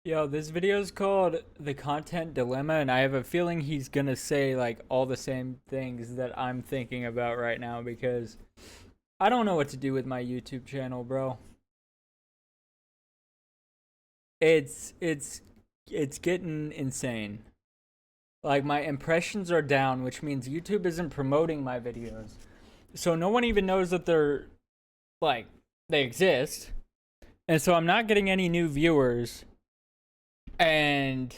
Yo, this video is called The Content Dilemma, and I have a feeling he's gonna say like all the same things that I'm thinking about right now because I don't know what to do with my YouTube channel, bro. It's getting insane. Like my impressions are down, which means YouTube isn't promoting my videos. So no one even knows that like they exist. And so I'm not getting any new viewers. And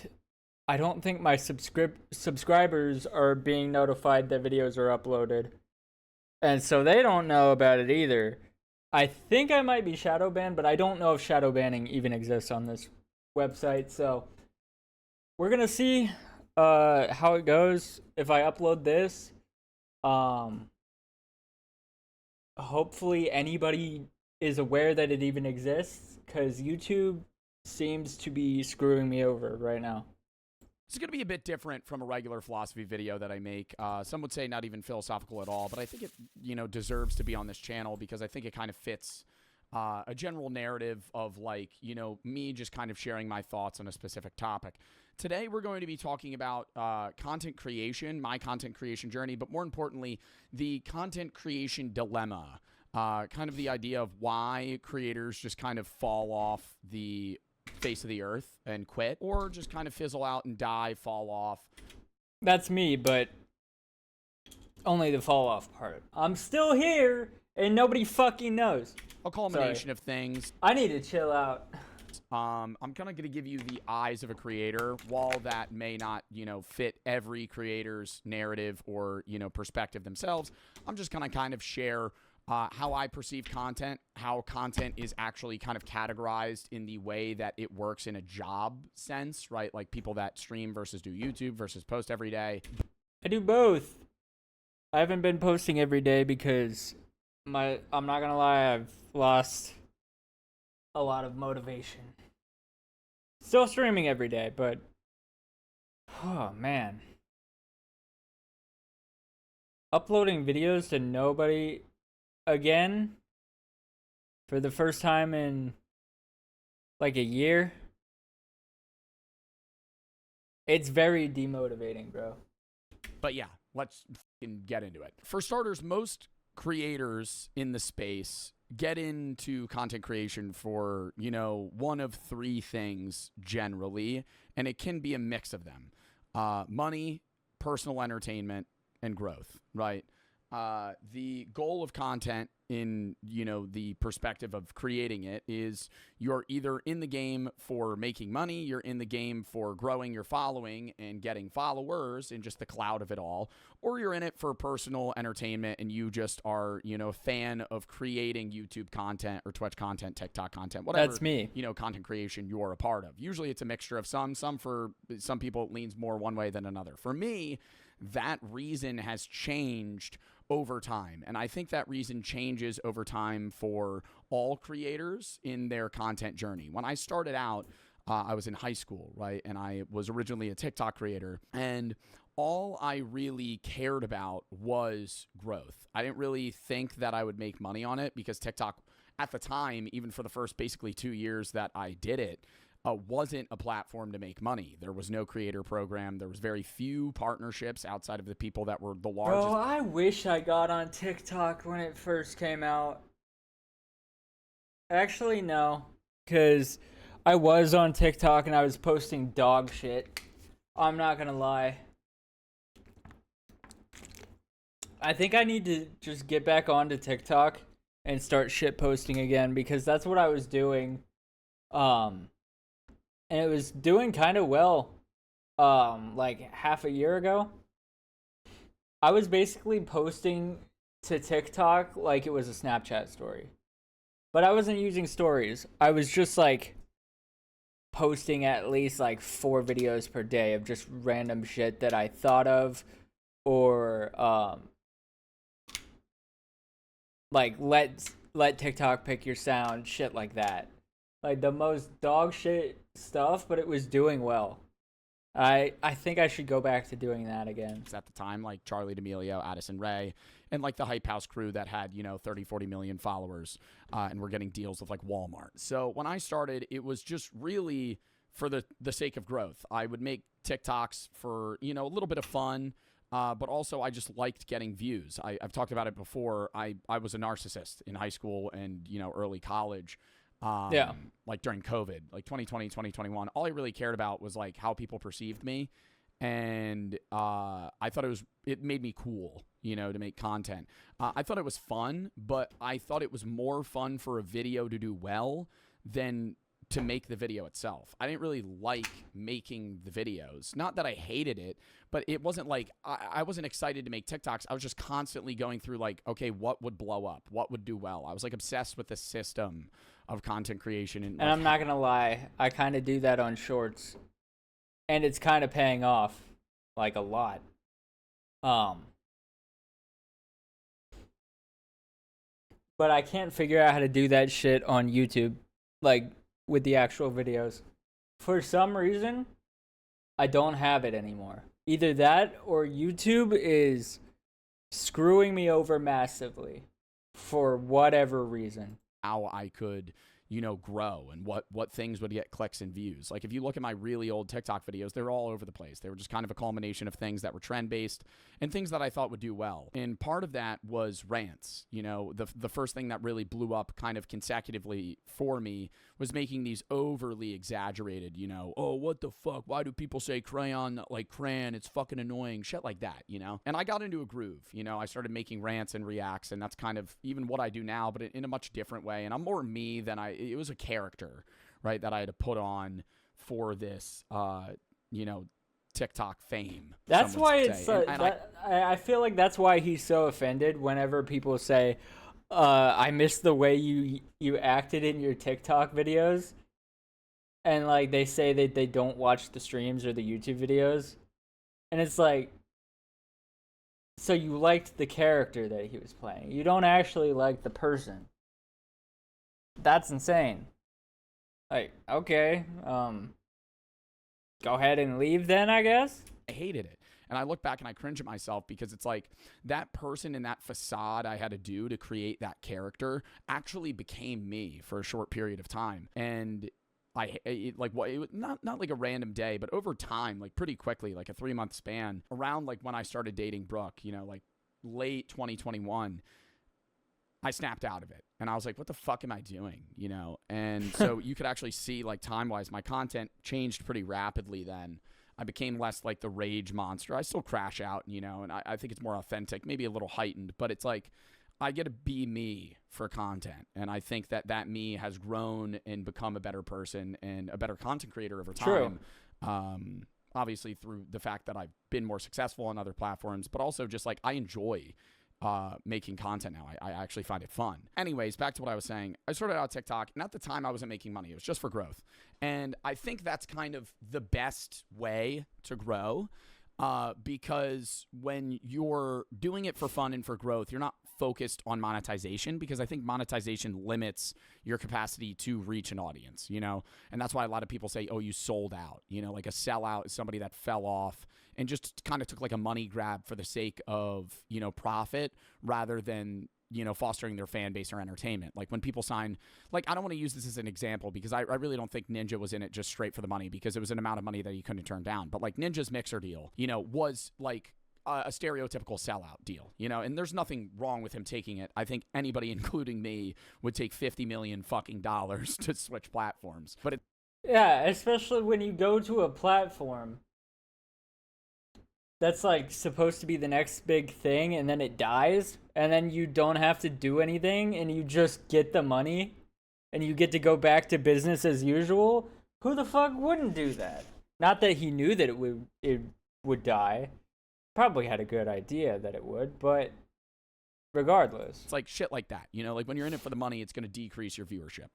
I don't think my subscribers are being notified that videos are uploaded. And so they don't know about it either. I think I might be shadow banned, but I don't know if shadow banning even exists on this website. So we're going to see how it goes if I upload this. Hopefully anybody is aware that it even exists, cuz YouTube seems to be screwing me over right now. It's going to be a bit different from a regular philosophy video that I make. Some would say not even philosophical at all, but I think it, deserves to be on this channel because I think it kind of fits a general narrative of me just kind of sharing my thoughts on a specific topic. Today, we're going to be talking about content creation, my content creation journey, but more importantly, the content creation dilemma. Kind of the idea of why creators just kind of fall off the face of the earth and quit, or just kind of fizzle out and die, fall off. That's me, but only the fall off part. I'm still here and nobody fucking knows. A culmination of things. I need to chill out. I'm kind of going to give you the eyes of a creator. While that may not, fit every creator's narrative or, perspective themselves, I'm just going to kind of share how I perceive content, how content is actually kind of categorized in the way that it works in a job sense, right? Like people that stream versus do YouTube versus post every day. I do both. I haven't been posting every day because I'm not gonna lie, I've lost a lot of motivation. Still streaming every day, but oh man. Uploading videos to nobody again for the first time in like a year. It's very demotivating, bro. But yeah, let's get into it. For starters, most creators in the space get into content creation for, one of three things generally, and it can be a mix of them. Money, personal entertainment, and growth, right? The goal of content in, the perspective of creating it is you're either in the game for making money, you're in the game for growing your following and getting followers and just the cloud of it all, or you're in it for personal entertainment and you just are, a fan of creating YouTube content or Twitch content, TikTok content, whatever. That's me. Content creation you're a part of. Usually it's a mixture of some for some people it leans more one way than another. For me, that reason has changed over time. And I think that reason changes over time for all creators in their content journey. When I started out, I was in high school, right? And I was originally a TikTok creator. And all I really cared about was growth. I didn't really think that I would make money on it because TikTok at the time, even for the first basically 2 years that I did it, wasn't a platform to make money. There was no creator program. There was very few partnerships outside of the people that were the largest. Bro, I wish I got on TikTok when it first came out. Actually, no. Because I was on TikTok and I was posting dog shit. I'm not gonna lie. I think I need to just get back onto TikTok and start shit posting again because that's what I was doing. And it was doing kind of well, like half a year ago. I was basically posting to TikTok like it was a Snapchat story. But I wasn't using stories. I was just like posting at least like 4 videos per day of just random shit that I thought of or like let TikTok pick your sound, shit like that. Like the most dog shit stuff, but it was doing well. I think I should go back to doing that again. At the time, like Charlie D'Amelio, Addison Rae, and like the Hype House crew that had, 30, 40 million followers and were getting deals with like Walmart. So when I started, it was just really for the sake of growth. I would make TikToks for, you know, a little bit of fun, but also I just liked getting views. I've talked about it before. I was a narcissist in high school and, you know, early college. Yeah. Like during COVID, like 2020, 2021, all I really cared about was like how people perceived me. And I thought it made me cool, you know, to make content. I thought it was fun, but I thought it was more fun for a video to do well than to make the video itself. I didn't really like making the videos. Not that I hated it, but it wasn't like I wasn't excited to make TikToks. I was just constantly going through like, okay, what would blow up? What would do well? I was like obsessed with the system of content creation. And I'm not going to lie, I kind of do that on shorts. And it's kind of paying off like a lot. But I can't figure out how to do that shit on YouTube, like with the actual videos. For some reason, I don't have it anymore. Either that or YouTube is screwing me over massively for whatever reason. How I could, you know, grow and what things would get clicks and views. Like if you look at my really old TikTok videos, they're all over the place. They were just kind of a culmination of things that were trend-based and things that I thought would do well. And part of that was rants. You know, the first thing that really blew up kind of consecutively for me was making these overly exaggerated, you know, oh, what the fuck? Why do people say crayon like crayon? It's fucking annoying. Shit like that, you know? And I got into a groove, you know? I started making rants and reacts, and that's kind of even what I do now, but in a much different way. And I'm more me than it was a character, right, that I had to put on for this, you know, TikTok fame. That's why it's I feel like that's why he's so offended whenever people say, I miss the way you acted in your TikTok videos, and like they say that they don't watch the streams or the YouTube videos, and it's like, so you liked the character that he was playing, you don't actually like the person. That's insane. Like, okay, go ahead and leave then, I guess. I hated it. And I look back and I cringe at myself because it's like that person and that facade I had to do to create that character actually became me for a short period of time. And it was not like a random day, but over time, like pretty quickly, like a 3-month span, around like when I started dating Brooke, you know, like late 2021, I snapped out of it. And I was like, what the fuck am I doing? You know? And so you could actually see, like, time-wise, my content changed pretty rapidly then. I became less like the rage monster. I still crash out, you know, and I think it's more authentic, maybe a little heightened, but it's like I get to be me for content. And I think that me has grown and become a better person and a better content creator over time. True. Obviously through the fact that I've been more successful on other platforms, but also just like I enjoy making content now. I actually find it fun. Anyways, back to what I was saying. I started out TikTok, and at the time I wasn't making money. It was just for growth. And I think that's kind of the best way to grow because when you're doing it for fun and for growth, you're not focused on monetization because I think monetization limits your capacity to reach an audience, you know? And that's why a lot of people say, oh, you sold out. You know, like a sellout is somebody that fell off and just kind of took like a money grab for the sake of, you know, profit rather than, you know, fostering their fan base or entertainment. Like when people sign, like I don't want to use this as an example because I really don't think Ninja was in it just straight for the money because it was an amount of money that he couldn't turn down. But like Ninja's Mixer deal, you know, was like a stereotypical sellout deal, you know, and there's nothing wrong with him taking it. I think anybody, including me, would take $50 million fucking dollars to switch platforms. But yeah, especially when you go to a platform that's like supposed to be the next big thing and then it dies and then you don't have to do anything and you just get the money and you get to go back to business as usual. Who the fuck wouldn't do that? Not that he knew that it would die. Probably had a good idea that it would, but regardless. It's like shit like that, you know, like when you're in it for the money, it's going to decrease your viewership.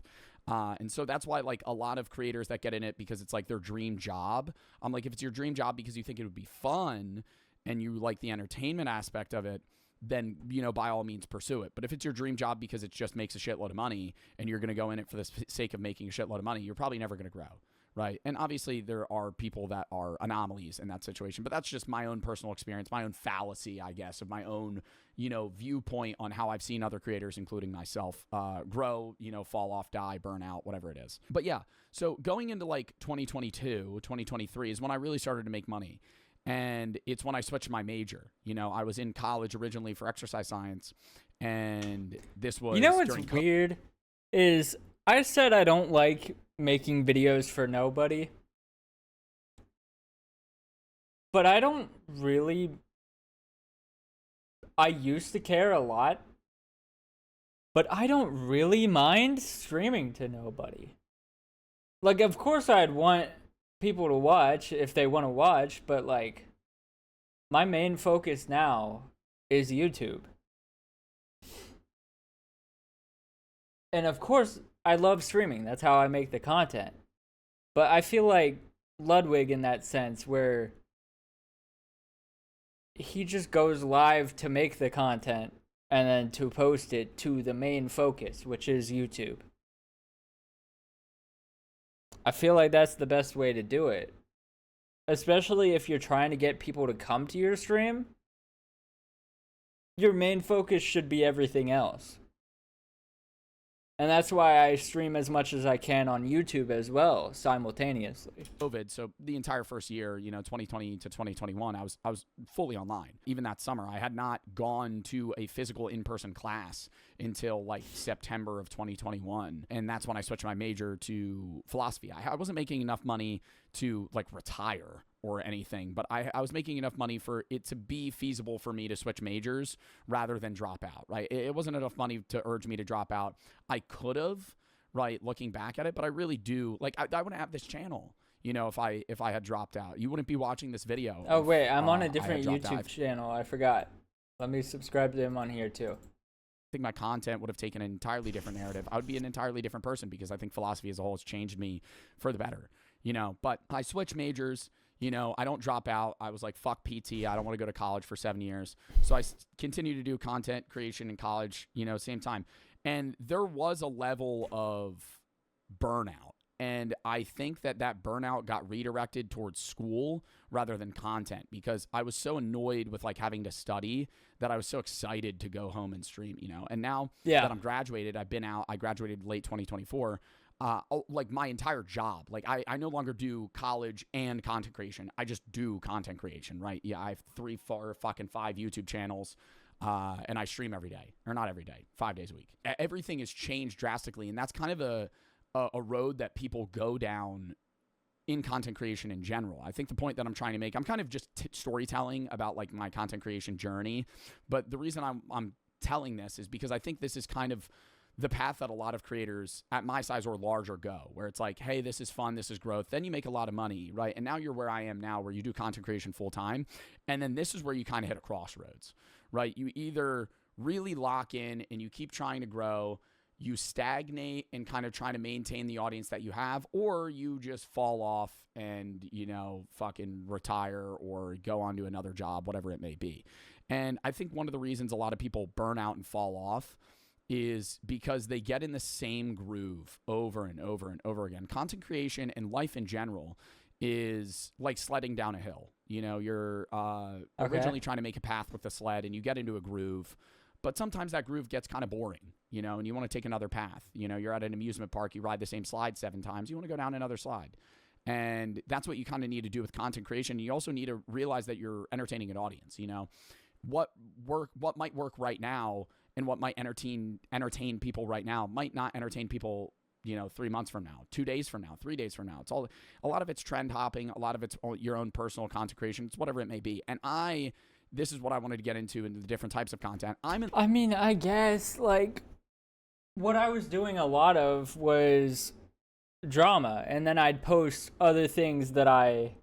And so that's why like a lot of creators that get in it because it's like their dream job. I'm like, if it's your dream job because you think it would be fun and you like the entertainment aspect of it, then, you know, by all means pursue it. But if it's your dream job because it just makes a shitload of money and you're going to go in it for the sake of making a shitload of money, you're probably never going to grow. right? And obviously there are people that are anomalies in that situation, but that's just my own personal experience, my own fallacy, I guess, of my own, viewpoint on how I've seen other creators, including myself, grow, fall off, die, burn out, whatever it is. But yeah, so going into like 2022, 2023 is when I really started to make money. And it's when I switched my major. I was in college originally for exercise science, and this was What's weird is I said I don't like making videos for nobody, but I don't really. I used to care a lot, but I don't really mind streaming to nobody. Like, of course I'd want people to watch if they want to watch, but like, my main focus now is YouTube. And of course, I love streaming. That's how I make the content. But I feel like Ludwig in that sense, where he just goes live to make the content and then to post it to the main focus, which is YouTube. I feel like that's the best way to do it. Especially if you're trying to get people to come to your stream. Your main focus should be everything else. And that's why I stream as much as I can on YouTube as well, simultaneously. COVID, so the entire first year, 2020 to 2021, I was fully online. Even that summer, I had not gone to a physical in-person class until like September of 2021, and that's when I switched my major to philosophy. I wasn't making enough money to like retire or anything, but I was making enough money for it to be feasible for me to switch majors rather than drop out, right? It wasn't enough money to urge me to drop out. I could have, right, looking back at it, but I really do, like, I wouldn't have this channel, if I had dropped out. You wouldn't be watching this video. Oh, wait, I'm on a different YouTube channel. I forgot. Let me subscribe to him on here, too. I think my content would have taken an entirely different narrative. I would be an entirely different person because I think philosophy as a whole has changed me for the better, but I switched majors. I don't drop out. I was like, fuck PT. I don't want to go to college for 7 years. So I continue to do content creation in college, same time. And there was a level of burnout. And I think that burnout got redirected towards school rather than content because I was so annoyed with like having to study that I was so excited to go home and stream, And now that I'm graduated, I graduated late 2024. Like my entire job, like I no longer do college and content creation. I just do content creation, right? Yeah, I have 3, 4, fucking 5 YouTube channels, and I stream every day, or not every day, 5 days a week. Everything has changed drastically, and that's kind of a road that people go down in content creation in general. I think the point that I'm trying to make, I'm kind of just storytelling about like my content creation journey, but the reason I'm telling this is because I think this is kind of the path that a lot of creators at my size or larger go, where it's like, hey, this is fun, this is growth. Then you make a lot of money, right? And now you're where I am now, where you do content creation full time. And then this is where you kind of hit a crossroads, right? You either really lock in and you keep trying to grow, you stagnate and kind of try to maintain the audience that you have, or you just fall off and, fucking retire or go on to another job, whatever it may be. And I think one of the reasons a lot of people burn out and fall off is because they get in the same groove over and over and over again. Content creation and life in general is like sledding down a hill. You're originally trying to make a path with the sled and you get into a groove, but sometimes that groove gets kind of boring, and you want to take another path. You're at an amusement park, you ride the same slide 7 times, you want to go down another slide. And that's what you kind of need to do with content creation. You also need to realize that you're entertaining an audience. What might work right now and what might entertain people right now might not entertain people, 3 months from now, 2 days from now, 3 days from now. It's all, a lot of it's trend hopping. A lot of it's your own personal content creation. It's whatever it may be. And this is what I wanted to get into the different types of content. I guess like what I was doing a lot of was drama, and then I'd post other things that I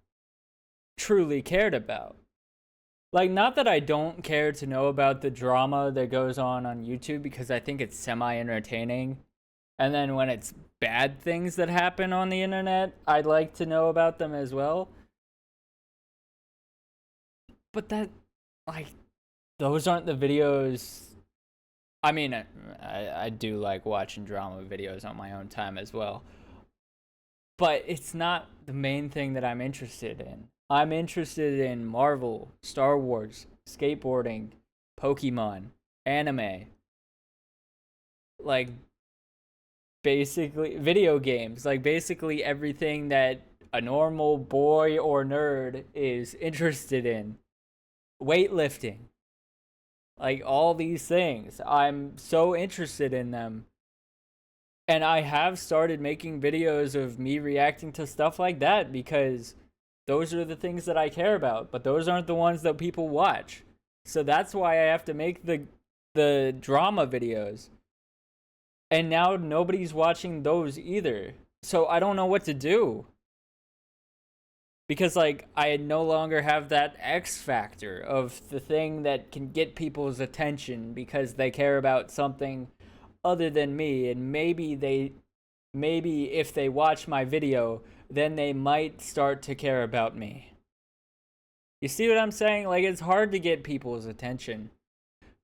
truly cared about. Like, not that I don't care to know about the drama that goes on YouTube, because I think it's semi-entertaining. And then when it's bad things that happen on the internet, I'd like to know about them as well. But those aren't the videos. I mean, I do like watching drama videos on my own time as well. But it's not the main thing that I'm interested in. I'm interested in Marvel, Star Wars, skateboarding, Pokemon, anime, like basically video games, like basically everything that a normal boy or nerd is interested in. Weightlifting, like all these things. I'm so interested in them. And I have started making videos of me reacting to stuff like that because those are the things that I care about, but those aren't the ones that people watch. So that's why I have to make the drama videos. And now nobody's watching those either. So I don't know what to do. Because like I no longer have that X factor of the thing that can get people's attention because they care about something other than me, and maybe if they watch my video, then they might start to care about me. You see what I'm saying? Like, it's hard to get people's attention.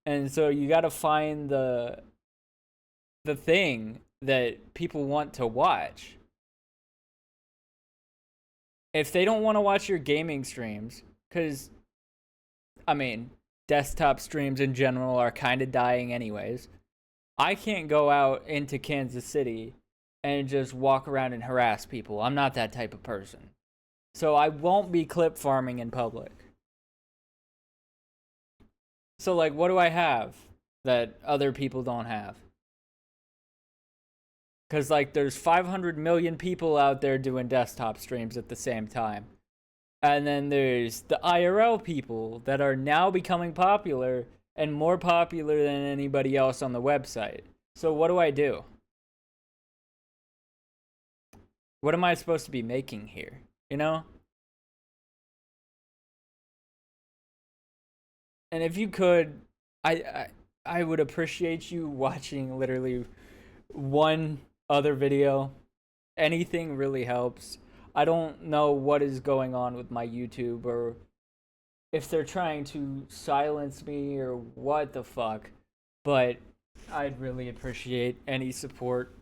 And so you got to find the thing that people want to watch. If they don't want to watch your gaming streams, cuz I mean, desktop streams in general are kind of dying anyways. I can't go out into Kansas City and just walk around and harass people. I'm not that type of person. So I won't be clip farming in public. So like, what do I have that other people don't have? Because like there's 500 million people out there doing desktop streams at the same time. And then there's the IRL people that are now becoming popular and more popular than anybody else on the website. So what do I do? What am I supposed to be making here? You know? And if you could, I would appreciate you watching literally one other video. Anything really helps. I don't know what is going on with my YouTube, or if they're trying to silence me or what the fuck, but I'd really appreciate any support.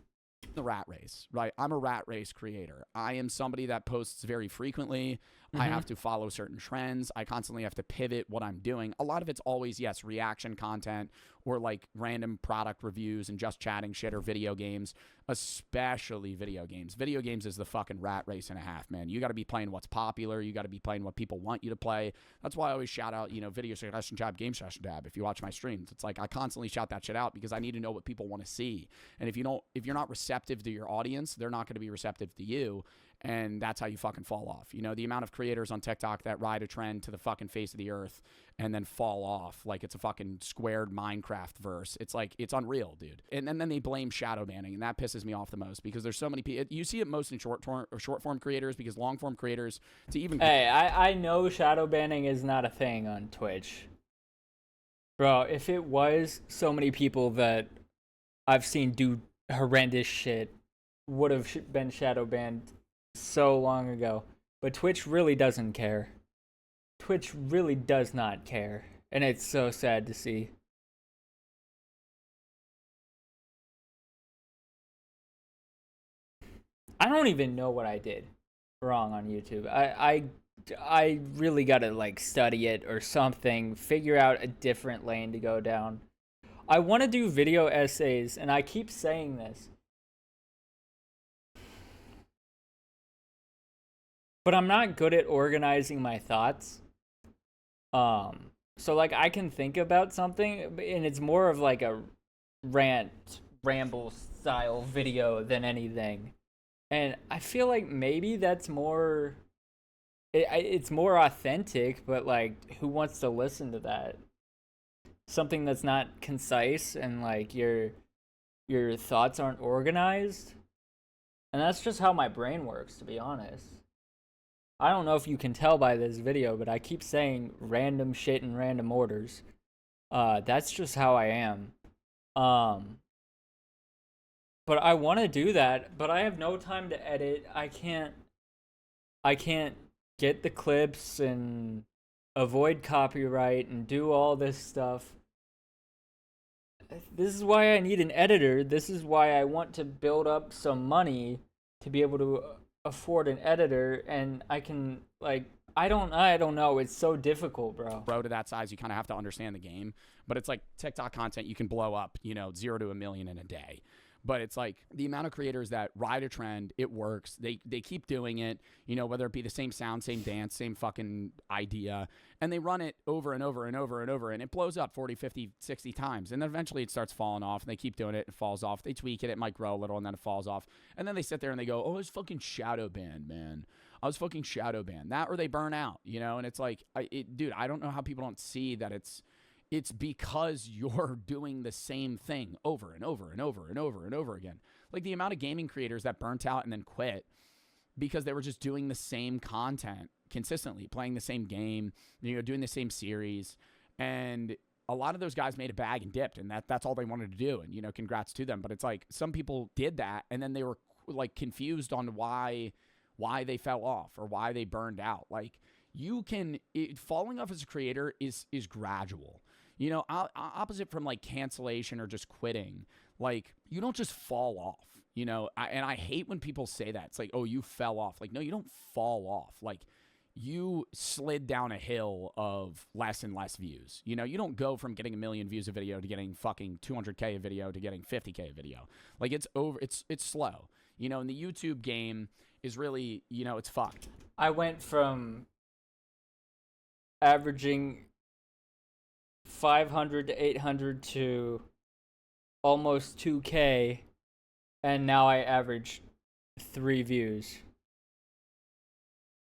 The rat race, right? I'm a rat race creator. I am somebody that posts very frequently. I have to follow certain trends. I constantly have to pivot what I'm doing. A lot of it's always, yes, reaction content or like random product reviews and just chatting shit, or video games, especially video games. Video games is the fucking rat race and a half, man. You got to be playing what's popular. You got to be playing what people want you to play. That's why I always shout out, video suggestion tab, game session tab. If you watch my streams, it's like I constantly shout that shit out because I need to know what people want to see. And if you're not receptive to your audience, they're not going to be receptive to you. And that's how you fucking fall off. The amount of creators on TikTok that ride a trend to the fucking face of the earth and then fall off like it's a fucking squared Minecraft verse. It's like, it's unreal, dude. And then they blame shadow banning, and that pisses me off the most because there's so many people. You see it most in short form creators, because long form creators to even. Hey, I know shadow banning is not a thing on Twitch. Bro, if it was, so many people that I've seen do horrendous shit would have been shadow banned so long ago. But Twitch really doesn't care. Twitch really does not care. And it's so sad to see. I don't even know what I did wrong on YouTube. I really gotta like study it or something, figure out a different lane to go down. I want to do video essays, and I keep saying this, but I'm not good at organizing my thoughts. So like I can think about something, and it's more of like a ramble style video than anything. And I feel like maybe that's more, it's more authentic, but like who wants to listen to that? Something that's not concise and like your thoughts aren't organized. And that's just how my brain works, to be honest. I don't know if you can tell by this video, but I keep saying random shit in random orders. That's just how I am. But I want to do that, but I have no time to edit. I can't get the clips and avoid copyright and do all this stuff. This is why I need an editor. This is why I want to build up some money to be able to afford an editor, and I can like I don't know. It's so difficult, bro. Grow to that size, you kind of have to understand the game. But it's like TikTok content, you can blow up, 0 to a million in a day. But it's like the amount of creators that ride a trend, it works. They keep doing it, whether it be the same sound, same dance, same fucking idea. And they run it over and over and over and over. And it blows up 40, 50, 60 times. And then eventually it starts falling off. And they keep doing it. It falls off. They tweak it. It might grow a little and then it falls off. And then they sit there and they go, oh, I was fucking shadow banned, man. I was fucking shadow banned. That or they burn out, And it's like, dude, I don't know how people don't see that it's because you're doing the same thing over and over and over and over and over again. Like the amount of gaming creators that burnt out and then quit because they were just doing the same content consistently, playing the same game, doing the same series. And a lot of those guys made a bag and dipped, and that's all they wanted to do. And, congrats to them. But it's like some people did that, and then they were like confused on why they fell off or why they burned out. Like falling off as a creator is gradual. Opposite from like cancellation or just quitting, like you don't just fall off, and I hate when people say that. It's like, oh, you fell off. Like, no, you don't fall off. Like you slid down a hill of less and less views. You don't go from getting 1 million views a video to getting fucking 200K a video to getting 50K a video. Like it's slow, and the YouTube game is really, it's fucked. I went from averaging 500 to 800 to almost 2K, and now I average 3 views.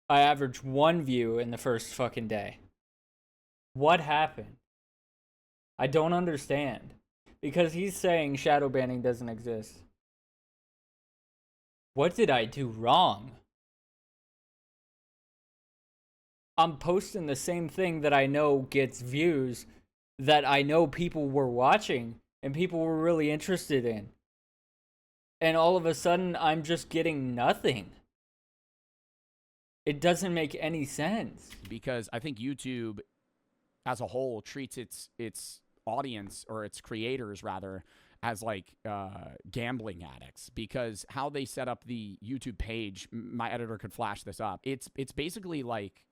I averaged 1 view in the first fucking day. What happened? I don't understand. Because he's saying shadow banning doesn't exist. What did I do wrong? I'm posting the same thing that I know gets views, that I know people were watching and people were really interested in. And all of a sudden, I'm just getting nothing. It doesn't make any sense. Because I think YouTube as a whole treats its audience, or its creators rather, as like gambling addicts. Because how they set up the YouTube page, my editor could flash this up. It's basically like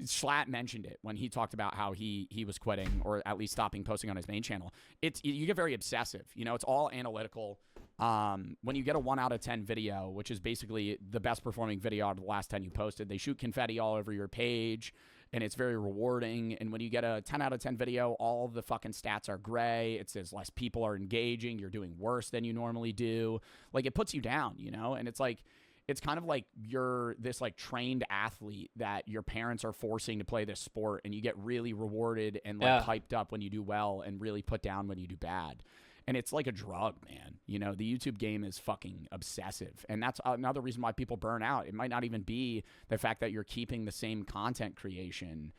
Schlatt mentioned it when he talked about how he was quitting, or at least stopping posting on his main channel. You get very obsessive. It's all analytical. When you get a 1 out of 10 video, which is basically the best performing video out of the last 10 you posted, they shoot confetti all over your page, and it's very rewarding. And when you get a 10 out of 10 video, all the fucking stats are gray. It says less people are engaging. You're doing worse than you normally do. Like, it puts you down, And it's like, it's kind of like you're this like trained athlete that your parents are forcing to play this sport, and you get really rewarded and like hyped up when you do well and really put down when you do bad. And it's like a drug, man. The YouTube game is fucking obsessive. And that's another reason why people burn out. It might not even be the fact that you're keeping the same content creation.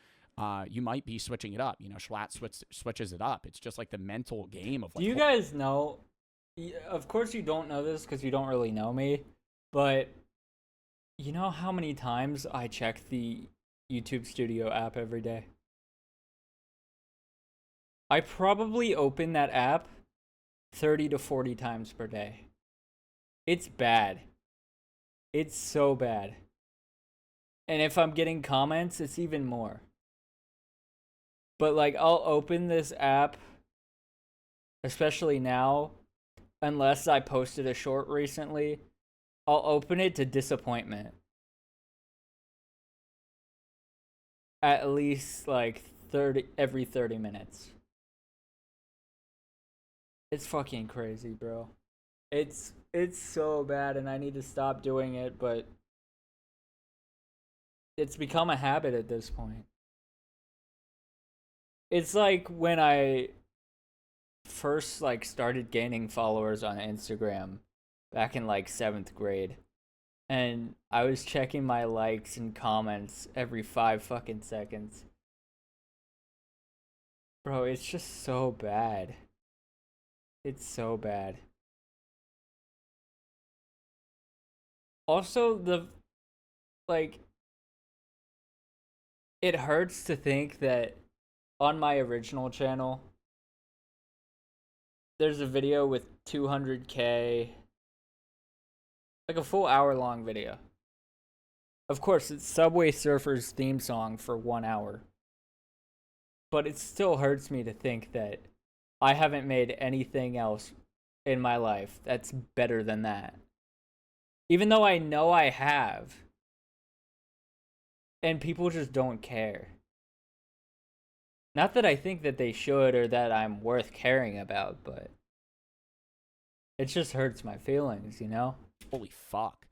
You might be switching it up. Schlatt switches it up. It's just like the mental game of like... Do you guys know... Of course you don't know this because you don't really know me. But you know how many times I check the YouTube Studio app every day? I probably open that app 30 to 40 times per day. It's bad. It's so bad. And if I'm getting comments, it's even more. But like, I'll open this app, especially now, unless I posted a short recently, I'll open it to disappointment. At least like every 30 minutes. It's fucking crazy, bro. It's so bad, and I need to stop doing it, but it's become a habit at this point. It's like when I first like started gaining followers on Instagram back in like 7th grade, and I was checking my likes and comments every 5 fucking seconds. Bro, it's just so bad. It's so bad. Also, it hurts to think that on my original channel, there's a video with 200K, like a full hour-long video. Of course, it's Subway Surfers theme song for 1 hour. But it still hurts me to think that I haven't made anything else in my life that's better than that. Even though I know I have. And people just don't care. Not that I think that they should or that I'm worth caring about, but it just hurts my feelings, you know? Holy fuck.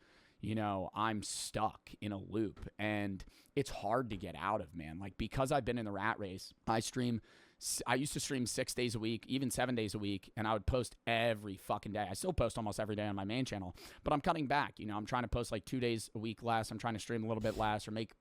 I'm stuck in a loop, and it's hard to get out of, man. Like, because I've been in the rat race, I used to stream 6 days a week, even 7 days a week, and I would post every fucking day. I still post almost every day on my main channel, but I'm cutting back. I'm trying to post like 2 days a week less. I'm trying to stream a little bit less or make,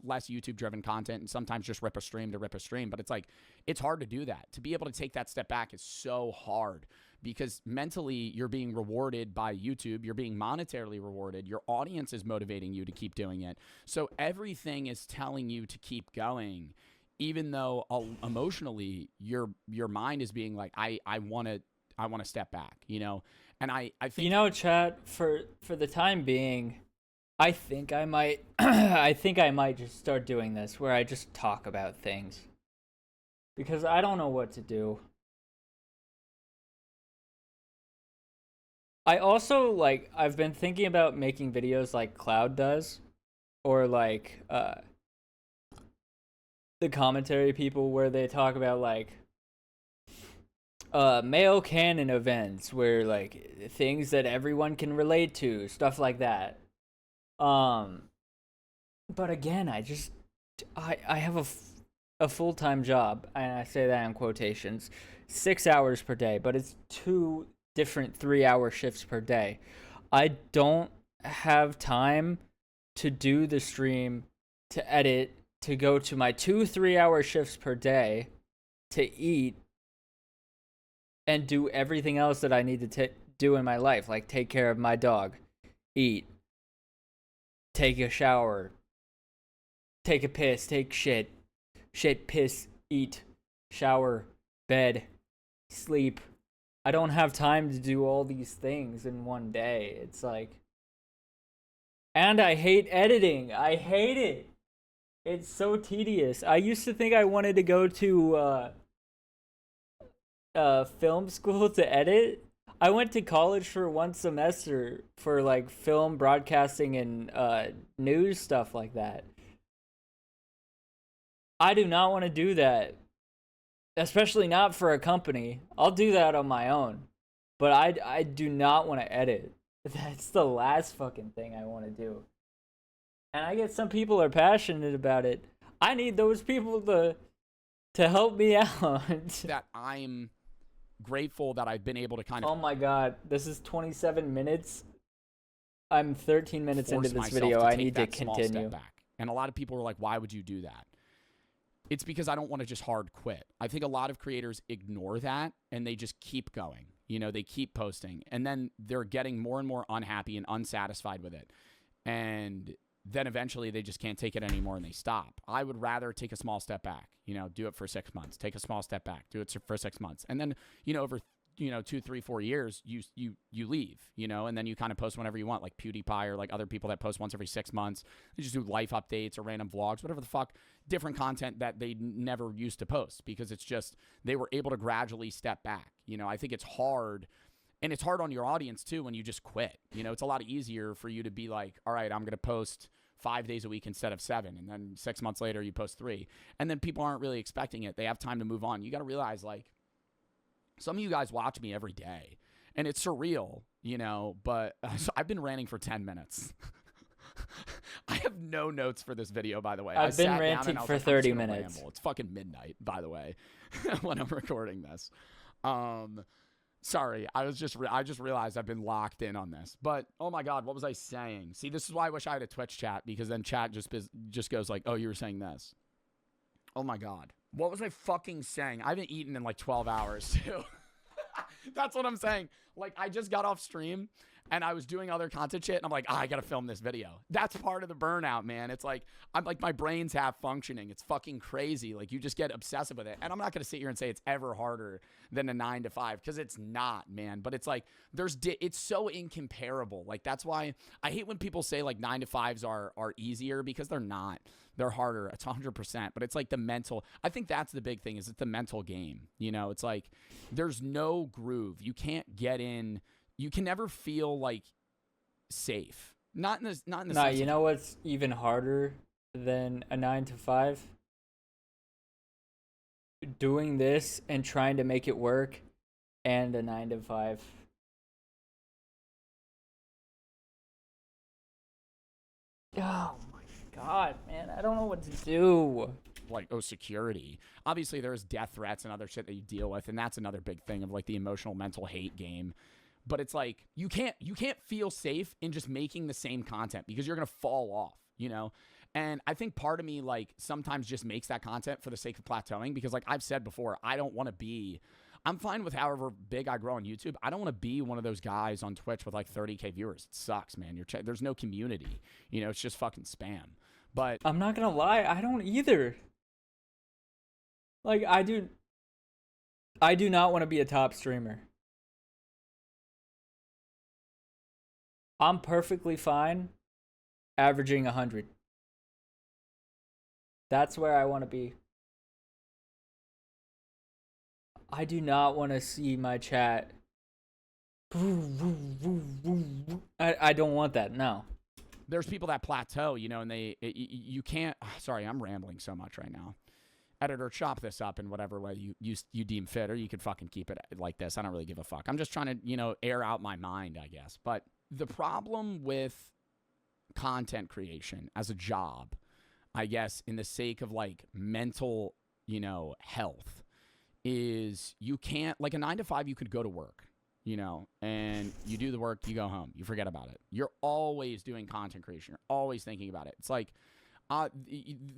less YouTube driven content, and sometimes just rip a stream to rip a stream. But it's like, it's hard to do that. To be able to take that step back is so hard, because mentally you're being rewarded by YouTube. You're being monetarily rewarded. Your audience is motivating you to keep doing it. So everything is telling you to keep going, even though emotionally your mind is being like, I want to step back, And I think, chat, for the time being, I think I might I think I might just start doing this where I just talk about things. Because I don't know what to do. I also, like, I've been thinking about making videos like Cloud does, or like the commentary people, where they talk about like male canon events, where like things that everyone can relate to, stuff like that. But again, I have a full-time job, and I say that in quotations, 6 hours per day, but it's 2 different 3-hour shifts per day. I don't have time to do the stream, to edit, to go to my 2 3-hour shifts per day, to eat, and do everything else that I need to do in my life, like take care of my dog, eat, take a shower, take a piss, take shit, piss, eat, shower, bed, sleep. I don't have time to do all these things in one day. It's like, and I hate editing. I hate it. It's so tedious. I used to think I wanted to go to film school to edit. I went to college for 1 semester for like film broadcasting and news stuff like that. I do not want to do that, especially not for a company. I'll do that on my own, but I do not want to edit. That's the last fucking thing I want to do. And I get some people are passionate about it. I need those people to help me out. that I'm grateful that I've been able to kind of, Oh my god, this is 27 minutes. I'm 13 minutes into force this myself video. to I take need to that small step continue. back. And a lot of people were like, why would you do that? It's because I don't want to just hard quit. I think a lot of creators ignore that, and they just keep going. They keep posting, and then they're getting more and more unhappy and unsatisfied with it. And then eventually they just can't take it anymore and they stop. I would rather take a small step back, do it for 6 months, take a small step back, do it for 6 months. And then, over 2, 3, 4 years, you leave, and then you kind of post whenever you want, like PewDiePie or like other people that post once every 6 months. They just do life updates or random vlogs, whatever the fuck, different content that they never used to post, because it's just, they were able to gradually step back. I think it's hard. And it's hard on your audience too when you just quit. It's a lot easier for you to be like, all right, I'm going to post 5 days a week instead of 7. And then 6 months later, you post 3. And then people aren't really expecting it. They have time to move on. You got to realize, like, some of you guys watch me every day. And it's surreal, but so I've been ranting for 10 minutes. I have no notes for this video, by the way. I've been ranting for 30 minutes. Ramble. It's fucking midnight, by the way, when I'm recording this. Sorry, I just realized I've been locked in on this. But oh my god, what was I saying? See, this is why I wish I had a Twitch chat, because then chat just goes like, "Oh, you were saying this." Oh my god, what was I fucking saying? I haven't eaten in like 12 hours too. That's what I'm saying. Like, I just got off stream and I was doing other content shit, and I'm like, I gotta film this video. That's part of the burnout, man. It's like, I'm like, my brain's half functioning. It's fucking crazy. Like, you just get obsessive with it. And I'm not gonna sit here and say it's ever harder than a 9 to 5, because it's not, man. But it's like, it's so incomparable. Like, that's why I hate when people say like 9 to 5s are easier, because they're not. They're harder. It's 100%. But it's like the mental. I think that's the big thing, is it's the mental game. You know, it's like, there's no groove. You can't get in. You can never feel like safe. Not in the Nah, sense you of, know what's even harder than a 9 to 5? Doing this and trying to make it work and a 9 to 5. Oh my god, man. I don't know what to do. like, oh, security. Obviously, there's death threats and other shit that you deal with, and that's another big thing of like the emotional mental hate game. But it's like, you can't feel safe in just making the same content, because you're gonna fall off, you know. And I think part of me like sometimes just makes that content for the sake of plateauing, because like I've said before, I don't want to be. I'm fine with however big I grow on YouTube. I don't want to be one of those guys on Twitch with like 30K viewers. It sucks, man. There's no community. You know, it's just fucking spam. But I'm not gonna lie, I don't either. Like, I do not want to be a top streamer. I'm perfectly fine averaging 100. That's where I want to be. I do not want to see my chat. I don't want that, no. there's people that plateau, you know, and you can't. Sorry, I'm rambling so much right now. Editor, chop this up in whatever way you deem fit, or you could fucking keep it like this. I don't really give a fuck. I'm just trying to, you know, air out my mind, I guess. But the problem with content creation as a job, I guess, in the sake of like mental, you know, health, is you can't, like a 9 to 5, you could go to work, you know, and you do the work, you go home, you forget about it. You're always doing content creation. You're always thinking about it. It's like,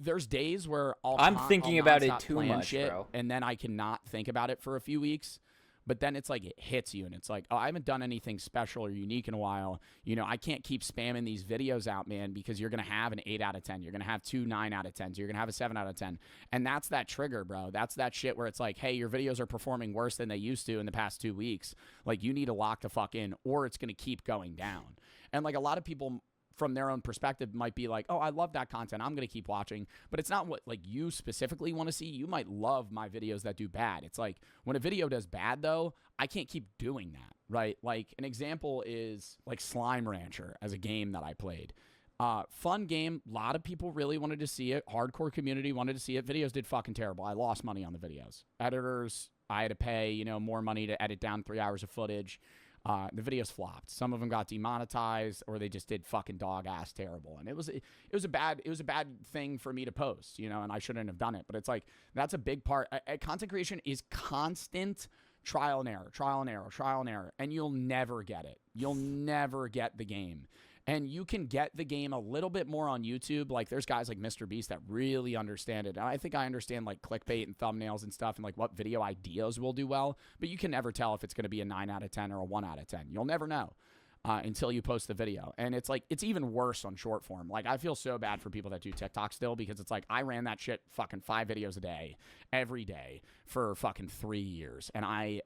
there's days where I'm thinking about it too much, shit, bro. and then I cannot think about it for a few weeks. But then it's like it hits you, and it's like, oh, I haven't done anything special or unique in a while. You know, I can't keep spamming these videos out, man, because you're going to have an 8 out of 10. You're going to have 2 9 out of 10s. You're going to have a 7 out of 10. And that's that trigger, bro. That's that shit where it's like, hey, your videos are performing worse than they used to in the past 2 weeks. Like, you need to lock the fuck in, or it's going to keep going down. And like a lot of people from their own perspective might be like, oh, I love that content, I'm going to keep watching. But it's not what like you specifically want to see. You might love my videos that do bad. It's like when a video does bad, though, I can't keep doing that, right? Like an example is like Slime Rancher as a game that I played. Fun game. A lot of people really wanted to see it. Hardcore community wanted to see it. Videos did fucking terrible. I lost money on the videos. Editors, I had to pay, you know, more money to edit down 3 hours of footage. The videos flopped. Some of them got demonetized, or they just did fucking dog ass terrible. And it was a bad thing for me to post, you know, and I shouldn't have done it. But it's like, that's a big part. Content creation is constant trial and error, and you'll never get it. You'll never get the game. And you can get the game a little bit more on YouTube. Like, there's guys like Mr. Beast that really understand it. And I think I understand, like, clickbait and thumbnails and stuff and, like, what video ideas will do well. But you can never tell if it's going to be a 9 out of 10 or a 1 out of 10. You'll never know until you post the video. And it's, like, it's even worse on short form. Like, I feel so bad for people that do TikTok still, because it's like, I ran that shit fucking 5 videos a day, every day, for fucking 3 years. And I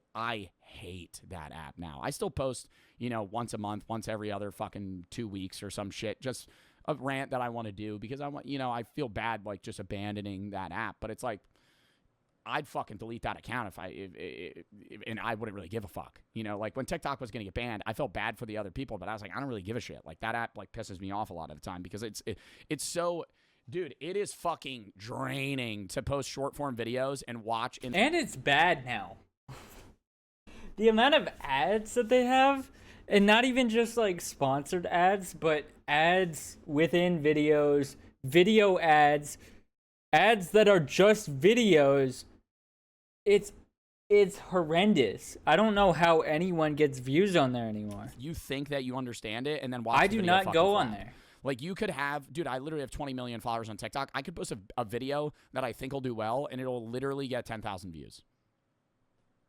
hate that app now. I still post, you know, once a month, once every other fucking 2 weeks or some shit, just a rant that I want to do, because I want, you know, I feel bad like just abandoning that app. But it's like, I'd fucking delete that account and I wouldn't really give a fuck. You know, like when TikTok was going to get banned, I felt bad for the other people, but I was like, I don't really give a shit. Like, that app like pisses me off a lot of the time, because it's so, dude, it is fucking draining to post short form videos and watch. And it's bad now. The amount of ads that they have, and not even just like sponsored ads, but ads within videos, video ads that are just videos. It's horrendous. I don't know how anyone gets views on there anymore. You think that you understand it, and then watch I the do video not fucking go flop. on there. Like, you could have, dude, I literally have 20 million followers on TikTok. I could post a video that I think will do well, and it'll literally get 10,000 views.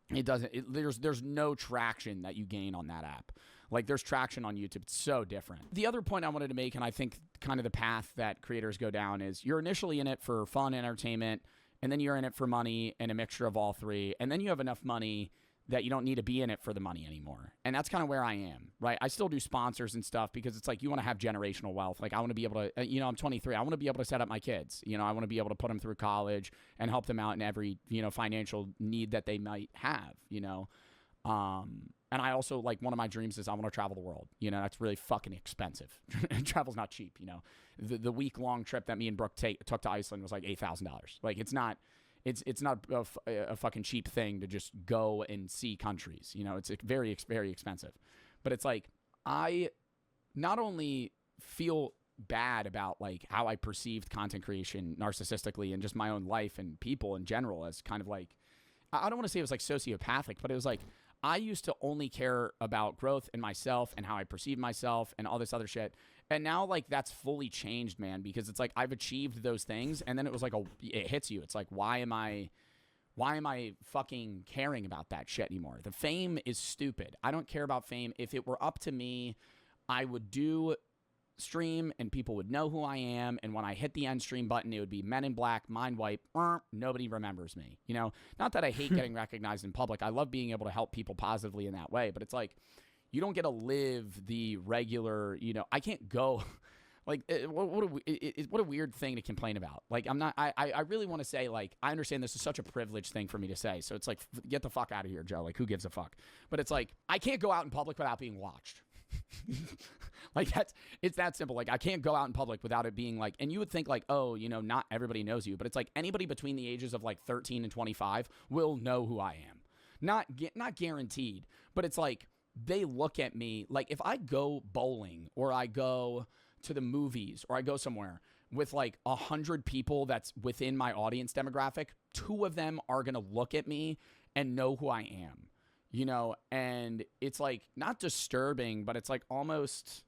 It doesn't. There's no traction that you gain on that app. Like, there's traction on YouTube. It's so different. The other point I wanted to make, and I think kind of the path that creators go down, is you're initially in it for fun, entertainment, and then you're in it for money and a mixture of all three. And then you have enough money that you don't need to be in it for the money anymore. And that's kind of where I am, right? I still do sponsors and stuff because it's like you want to have generational wealth. Like, I want to be able to, I'm 23. I want to be able to set up my kids. I want to be able to put them through college and help them out in every, financial need that they might have, And I also, like, one of my dreams is I want to travel the world. That's really fucking expensive. Travel's not cheap, The week-long trip that me and Brooke took to Iceland was like $8,000. Like, it's not a fucking cheap thing to just go and see countries. It's very, very expensive. But it's like, I not only feel bad about, like, how I perceived content creation narcissistically and just my own life and people in general as kind of like, I don't want to say it was like sociopathic, but it was like, I used to only care about growth in myself and how I perceive myself and all this other shit. And now, like, that's fully changed, man, because it's like I've achieved those things, and then it was like it hits you. It's like, why am I fucking caring about that shit anymore? The fame is stupid. I don't care about fame. If it were up to me, I would do stream and people would know who I am, and when I hit the end stream button, it would be Men in Black, mind wipe, nobody remembers me. Not that I hate getting recognized in public. I love being able to help people positively in that way, but it's like, you don't get to live the regular, I can't go, like, what a weird thing to complain about. Like, I really want to say, like, I understand this is such a privileged thing for me to say, so it's like, get the fuck out of here, Joe. Like, who gives a fuck? But it's like, I can't go out in public without being watched. Like, it's that simple. Like, I can't go out in public without it being like, and you would think like, oh, not everybody knows you, but it's like anybody between the ages of like 13 and 25 will know who I am. Not guaranteed, but it's like, they look at me like, if I go bowling or I go to the movies or I go somewhere with like 100 people that's within my audience demographic, 2 of them are going to look at me and know who I am, and it's like not disturbing, but it's like almost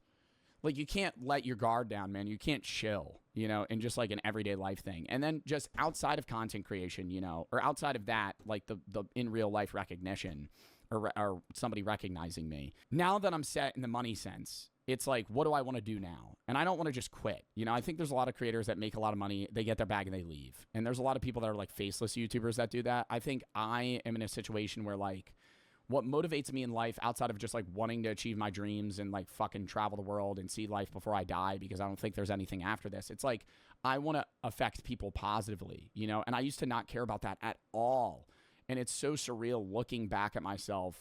like you can't let your guard down, man. You can't chill, in just like an everyday life thing. And then just outside of content creation, or outside of that, like the in real life recognition, or somebody recognizing me. Now that I'm set in the money sense, it's like, what do I want to do now? And I don't want to just quit. I think there's a lot of creators that make a lot of money, they get their bag and they leave. And there's a lot of people that are like faceless YouTubers that do that. I think I am in a situation where, like, what motivates me in life outside of just like wanting to achieve my dreams and like fucking travel the world and see life before I die, because I don't think there's anything after this. It's like, I want to affect people positively, and I used to not care about that at all. And it's so surreal looking back at myself,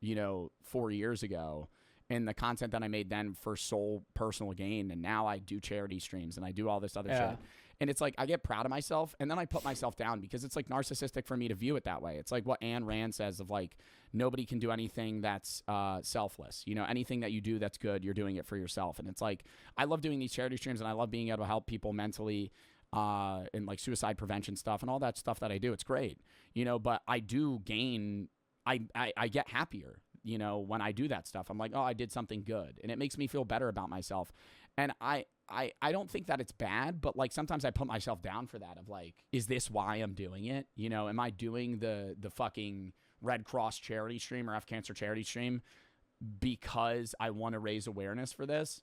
4 years ago, and the content that I made then for sole personal gain. And now I do charity streams and I do all this other shit. And it's like, I get proud of myself, and then I put myself down because it's like narcissistic for me to view it that way. It's like what Ayn Rand says of like, nobody can do anything that's selfless. Anything that you do that's good, you're doing it for yourself. And it's like, I love doing these charity streams and I love being able to help people mentally, and like suicide prevention stuff and all that stuff that I do. It's great, but I do gain, I get happier, when I do that stuff. I'm like, oh, I did something good, and it makes me feel better about myself. And I don't think that it's bad, but like sometimes I put myself down for that, of like, is this why I'm doing it? Am I doing the fucking Red Cross charity stream or F Cancer charity stream because I want to raise awareness for this?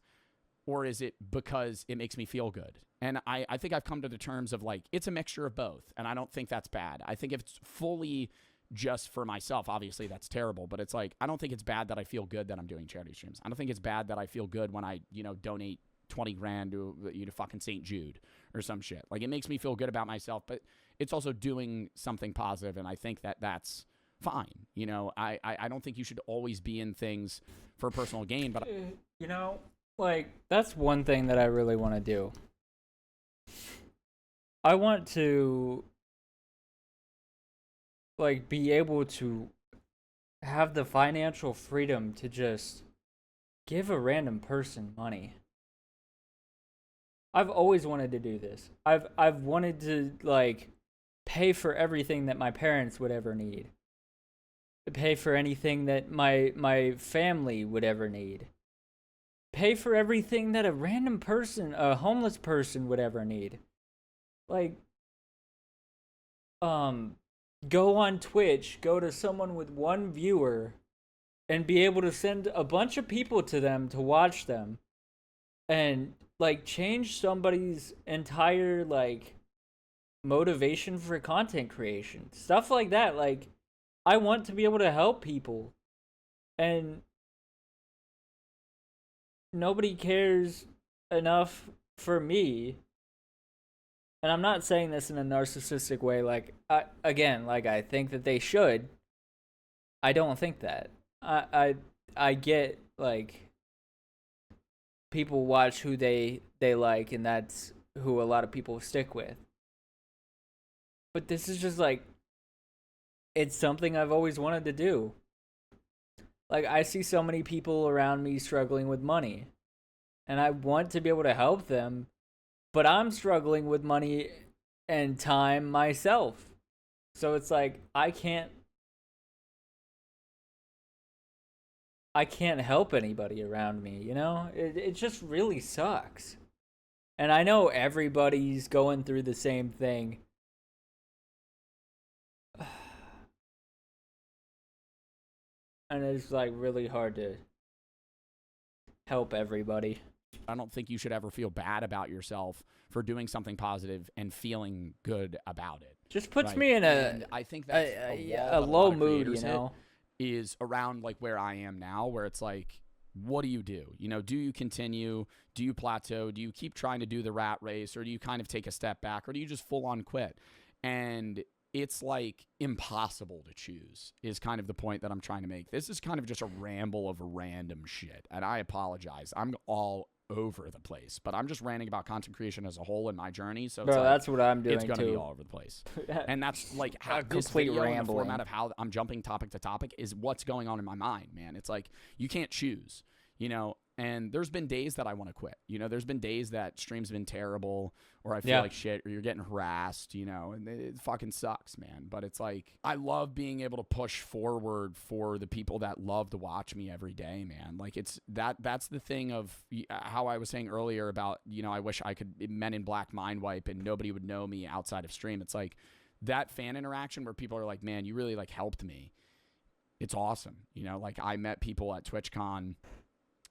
Or is it because it makes me feel good? And I think I've come to the terms of like, it's a mixture of both. And I don't think that's bad. I think if it's fully just for myself, obviously that's terrible. But it's like, I don't think it's bad that I feel good that I'm doing charity streams. I don't think it's bad that I feel good when I, donate 20 grand to fucking St. Jude or some shit. Like, it makes me feel good about myself, but it's also doing something positive. And I think that that's fine. I don't think you should always be in things for personal gain, but like, that's one thing that I really want to do. I want to, like, be able to have the financial freedom to just give a random person money. I've always wanted to do this. I've wanted to, like, pay for everything that my parents would ever need. Pay for anything that my family would ever need. Pay for everything that a random person, a homeless person, would ever need. Like, go on Twitch, go to someone with 1 viewer, and be able to send a bunch of people to them to watch them and like change somebody's entire like motivation for content creation. Stuff like that. Like I want to be able to help people, and nobody cares enough for me. And I'm not saying this in a narcissistic way. Like, again, like I think that they should. I don't think that. I I get like people watch who they like, and that's who a lot of people stick with. But this is just like it's something I've always wanted to do. Like I see so many people around me struggling with money, and I want to be able to help them, but I'm struggling with money and time myself. So it's like I can't help anybody around me, you know? It just really sucks. And I know everybody's going through the same thing. And it's like really hard to help everybody. I don't think you should ever feel bad about yourself for doing something positive and feeling good about it. Just puts me in and I think that's a low mood, you know? Is around like where I am now, where it's like, what do? You know, do you continue? Do you plateau? Do you keep trying to do the rat race, or do you kind of take a step back, or do you just full on quit? And it's like impossible to choose is kind of the point that I'm trying to make. This is kind of just a ramble of random shit, and I apologize. I'm all over the place, but I'm just ranting about content creation as a whole in my journey. So bro, it's that's what I'm doing. It's gonna too. be all over the place, and that's like how a this complete video and the rambling. format of how I'm jumping topic to topic is what's going on in my mind, man. It's like you can't choose, you know. And there's been days that I want to quit. You know, there's been days that stream's been terrible, or I feel like shit, or you're getting harassed, you know, and it fucking sucks, man. But it's like, I love being able to push forward for the people that love to watch me every day, man. Like it's that's the thing of how I was saying earlier about, you know, I wish I could Men in Black mind wipe and nobody would know me outside of stream. It's like that fan interaction where people are like, man, you really like helped me. It's awesome. You know, like I met people at TwitchCon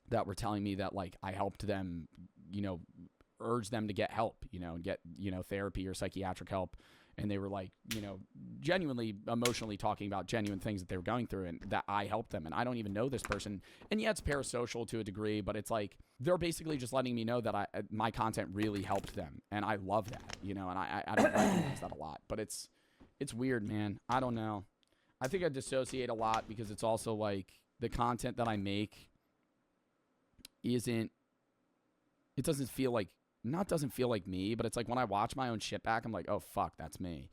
that were telling me that like I helped them, you know, urge them to get help, you know, and get, you know, therapy or psychiatric help. And they were like, you know, genuinely emotionally talking about genuine things that they were going through and that I helped them. And I don't even know this person. And yeah, it's parasocial to a degree, but it's like they're basically just letting me know that my content really helped them. And I love that, you know, and I don't recognize that a lot. But it's weird, man. I don't know. I think I dissociate a lot because it's also like the content that I make doesn't feel like me, but it's like when I watch my own shit back, I'm like, oh fuck, that's me.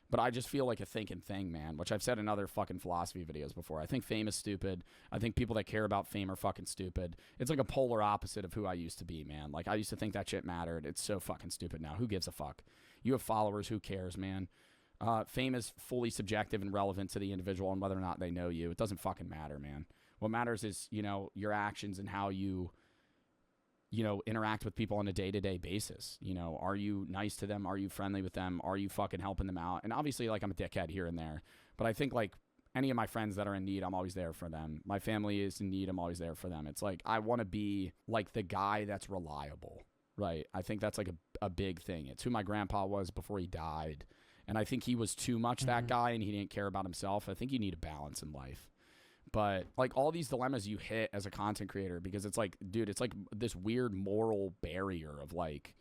But I just feel like a thinking thing, man, which I've said in other fucking philosophy videos before. I think fame is stupid. I think people that care about fame are fucking stupid. It's like a polar opposite of who I used to be, man. Like I used to think that shit mattered. It's so fucking stupid now. Who gives a fuck? You have followers, who cares, man? Fame is fully subjective and relevant to the individual and whether or not they know you. It doesn't fucking matter, man. What matters is, you know, your actions and how you know, interact with people on a day-to-day basis. You know, are you nice to them? Are you friendly with them? Are you fucking helping them out? And obviously, like, I'm a dickhead here and there. But I think, like, any of my friends that are in need, I'm always there for them. My family is in need, I'm always there for them. It's like, I want to be, like, the guy that's reliable, right? I think that's, like, a big thing. It's who my grandpa was before he died. And I think he was too much that guy and he didn't care about himself. I think you need a balance in life. But like all these dilemmas you hit as a content creator, because it's like, dude, it's like this weird moral barrier of like,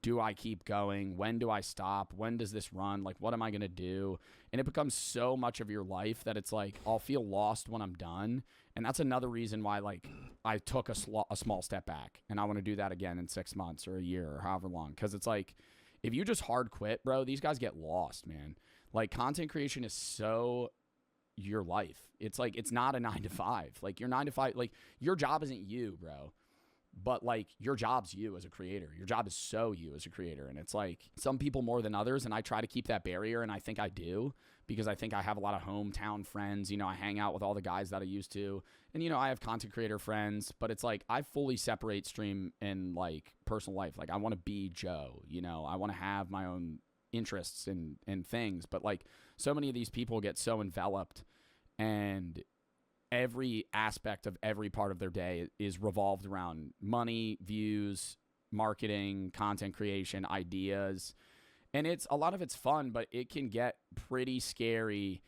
do I keep going? When do I stop? When does this run? Like, what am I going to do? And it becomes so much of your life that it's like, I'll feel lost when I'm done. And that's another reason why, like, I took a small step back and I want to do that again in 6 months or a year or however long. Cause it's like, if you just hard quit, bro, these guys get lost, man. Like content creation is so your life. It's like, it's not a 9-to-5. Like your 9-to-5, like your job isn't you, bro. But like your job's you as a creator. Your job is so you as a creator. And it's like some people more than others. And I try to keep that barrier. And I think I do because I think I have a lot of hometown friends. You know, I hang out with all the guys that I used to. And, you know, I have content creator friends. But it's like I fully separate stream and like personal life. Like I want to be Joe. You know, I want to have my own interests and things. But like so many of these people get so enveloped and every aspect of every part of their day is revolved around money, views, marketing, content creation, ideas. And a lot of it's fun, but it can get pretty scary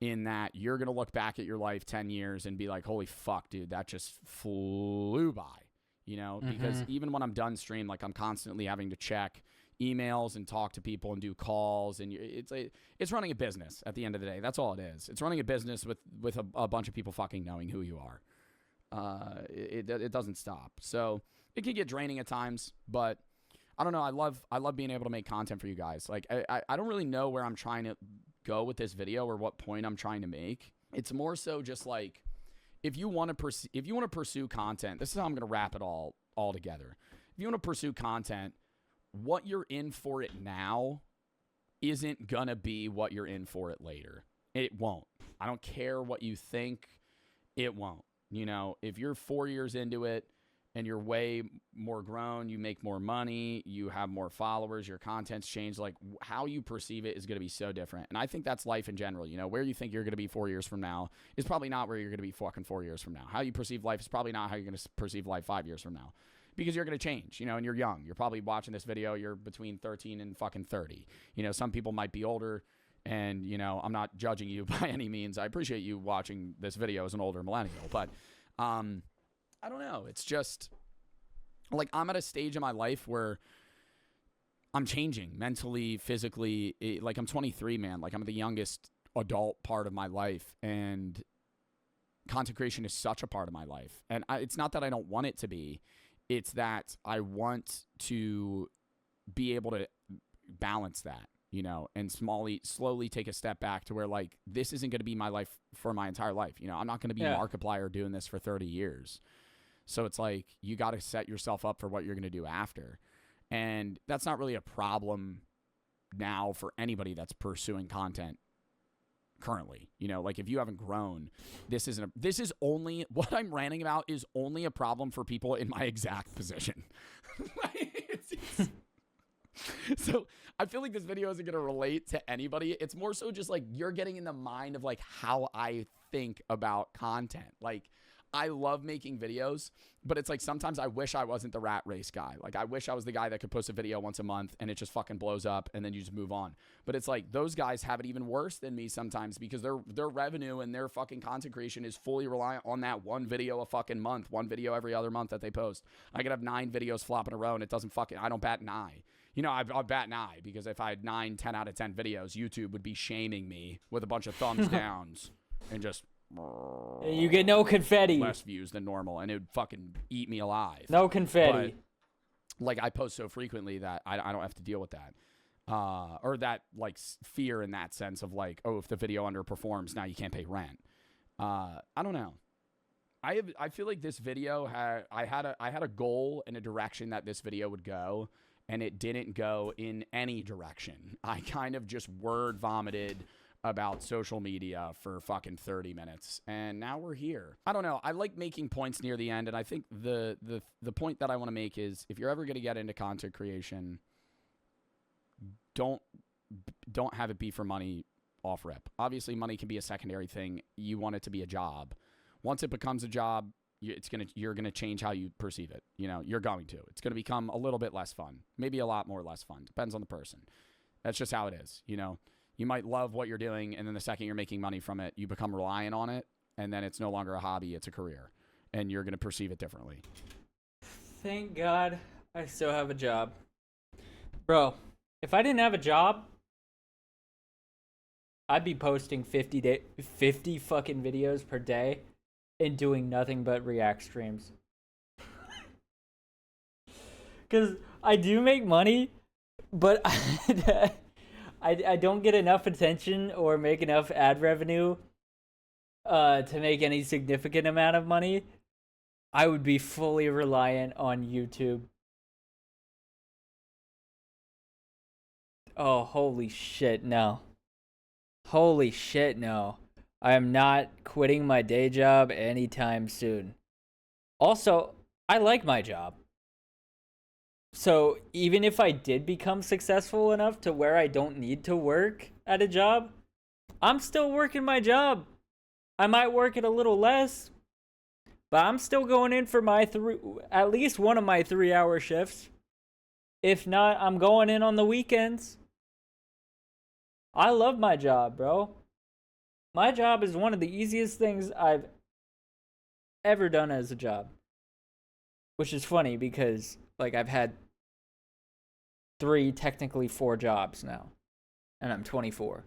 in that you're going to look back at your life 10 years and be like, holy fuck, dude, that just flew by, because even when I'm done stream, like I'm constantly having to check emails and talk to people and do calls, and it's running a business at the end of the day. That's all it is. It's running a business with a bunch of people fucking knowing who you are. It doesn't stop. So it can get draining at times, but I don't know. I love being able to make content for you guys. Like I don't really know where I'm trying to go with this video or what point I'm trying to make. It's more so just like, if you want to pursue content, this is how I'm going to wrap it all together. If you want to pursue content, what you're in for it now isn't going to be what you're in for it later. It won't. I don't care what you think. It won't. If you're 4 years into it and you're way more grown, you make more money, you have more followers, your content's changed, like how you perceive it is going to be so different. And I think that's life in general. Where you think you're going to be 4 years from now is probably not where you're going to be fucking 4 years from now. How you perceive life is probably not how you're going to perceive life 5 years from now, because you're going to change, and you're young. You're probably watching this video, you're between 13 and fucking 30. Some people might be older, and, I'm not judging you by any means. I appreciate you watching this video as an older millennial, but I don't know. It's just like I'm at a stage in my life where I'm changing mentally, physically. Like I'm 23, man. Like I'm the youngest adult part of my life, and content creation is such a part of my life. And it's not that I don't want it to be. It's that I want to be able to balance that, and slowly take a step back to where, like, this isn't going to be my life for my entire life. I'm not going to be Markiplier doing this for 30 years. So it's like, you got to set yourself up for what you're going to do after. And that's not really a problem now for anybody that's pursuing content currently. Like if you haven't grown, this is only, what I'm ranting about is only a problem for people in my exact position. So I feel like this video isn't going to relate to anybody. It's more so just like you're getting in the mind of like how I think about content. Like, I love making videos, but it's like sometimes I wish I wasn't the rat race guy. Like I wish I was the guy that could post a video once a month and it just fucking blows up and then you just move on. But it's like those guys have it even worse than me sometimes, because their revenue and their fucking content creation is fully reliant on that one video a fucking month, one video every other month that they post. I could have 9 videos flop in a row and I don't bat an eye. I'll bat an eye, because if I had 9, 10 out of 10 videos, YouTube would be shaming me with a bunch of thumbs downs and just... You get no confetti. Less views than normal, and it would fucking eat me alive. No confetti. But, like, I post so frequently that I don't have to deal with that. Or that, like, fear in that sense of, like, oh, if the video underperforms, now you can't pay rent. I don't know. I feel like this video I had a goal and a direction that this video would go, and it didn't go in any direction. I kind of just word vomited about social media for fucking 30 minutes, and now we're here. I don't know. I like making points near the end, and I think the point that I want to make is, if you're ever going to get into content creation, don't have it be for money off rip. Obviously, money can be a secondary thing. You want it to be a job. Once it becomes a job, you're gonna change how you perceive it. You're going to. It's gonna become a little bit less fun, maybe a lot more less fun. Depends on the person. That's just how it is. You might love what you're doing, and then the second you're making money from it, you become reliant on it, and then it's no longer a hobby, it's a career, and you're going to perceive it differently. Thank God I still have a job. Bro, if I didn't have a job, I'd be posting 50 fucking videos per day and doing nothing but react streams. Because I do make money, but I don't get enough attention or make enough ad revenue to make any significant amount of money. I would be fully reliant on YouTube. Oh, holy shit, no. Holy shit, no. I am not quitting my day job anytime soon. Also, I like my job. So even if I did become successful enough to where I don't need to work at a job, I'm still working my job. I might work it a little less, but I'm still going in for my at least one of my 3-hour shifts. If not, I'm going in on the weekends. I love my job, bro. My job is one of the easiest things I've ever done as a job. Which is funny because, like, I've had 3, technically 4 jobs now. And I'm 24.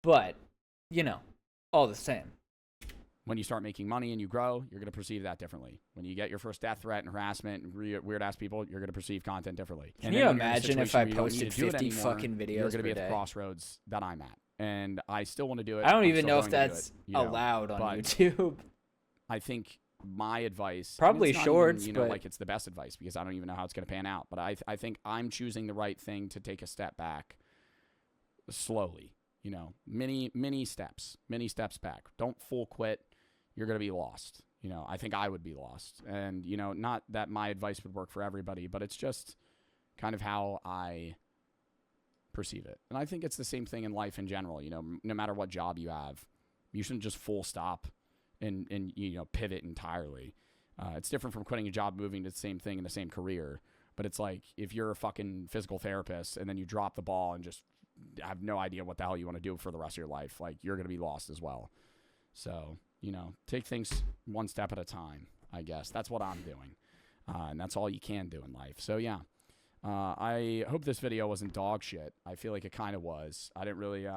But, you know, all the same. When you start making money and you grow, you're going to perceive that differently. When you get your first death threat and harassment and weird-ass people, you're going to perceive content differently. Can you imagine if I posted 50 fucking videos You're going to be per at the day? crossroads that I'm at. And I still want to do it. I don't I'm even still know if going to do that's it, you know, allowed on but YouTube. I think my advice, Probably and it's not shorts, even, you know, but like it's the best advice because I don't even know how it's going to pan out. But I think I'm choosing the right thing to take a step back slowly. You know, many steps back. Don't full quit. You're going to be lost. You know, I think I would be lost. And, you know, not that my advice would work for everybody, but it's just kind of how I perceive it. And I think it's the same thing in life in general. You know, no matter what job you have, you shouldn't just full stop and you know, pivot entirely. It's different from quitting a job, moving to the same thing in the same career. But it's like if you're a fucking physical therapist and then you drop the ball and just have no idea what the hell you want to do for the rest of your life, like you're going to be lost as well. So, you know, take things one step at a time, I guess. That's what I'm doing. And that's all you can do in life. So, yeah. I hope this video wasn't dog shit. I feel like it kind of was. I didn't really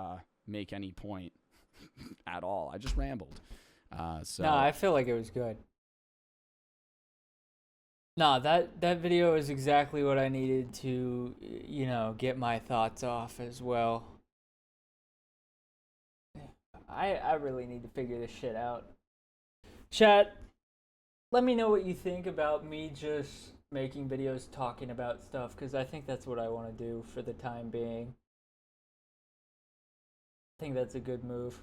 make any point at all. I just rambled. No, I feel like it was good. No, that video is exactly what I needed to, you know, get my thoughts off as well. I really need to figure this shit out. Chat, let me know what you think about me just making videos talking about stuff, because I think that's what I want to do for the time being. I think that's a good move.